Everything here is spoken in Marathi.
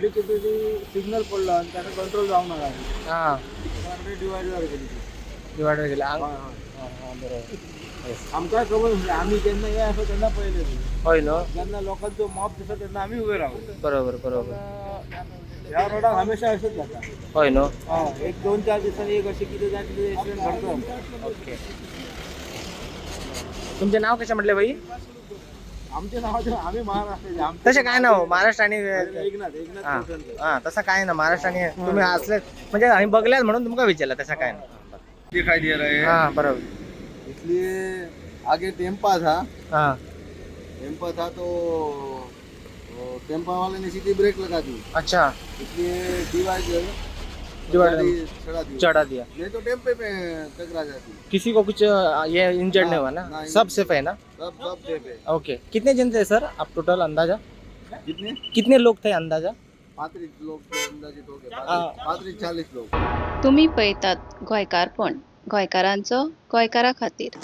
गाडी किती सिग्नल पडला आणि त्याने कंट्रोल जाऊन नका हां डिवायडर केली डिवायडर केला हां बरोबर Yes. आमकां खबर म्हणजे आम्ही ज्यांना हे असं त्यांना पहिले होय नो ज्यांना लोकांचो मॉब दिसत त्यांना आम्ही उभे राहू बरोबर बरोबर ह्या रोडाक हमेशा असंच जाता होय नो हा 1-2-4 दिवसांनी एक अशी किती जाती तिथे ऍक्सिडेंट घडतो ओके तुमचे नाव कसे म्हटले बाई आमचे नावाचे आम्ही महाराष्ट्राचे आमचे तसे काय नाव महाराष्ट्र आणि एकनाथ हां कोटणकर. हां तसं काय ना महाराष्ट्र आणि तुम्ही असले म्हणजे आम्ही बघल्यात म्हणून तुमका विचारलं तसं काय ना दिखाई दे रहे हैं हां बरोबर इसलिए आगे टेम्पा था हां टेम्पा था तो टेम्पा वाले ने सीधी ब्रेक लगा दी अच्छा इसलिए डिवाइडर डिवाइडर चढ़ा दी चढ़ा दिया नहीं तो टेम्पे पे टकरा जाती किसी को कुछ ये इंजर्ड नहीं हुआ ना नहीं, सब सेफ है ना सब सेफ है ओके कितने जन थे सर आप टोटल अंदाजा कितने कितने लोग थे अंदाजा 35 लोग अंदाजित हो गए हाँ। 35-40 लोग तुम्ही पळयतात गोंयकारपण गोंयकारांचो गोंयकारा खातीर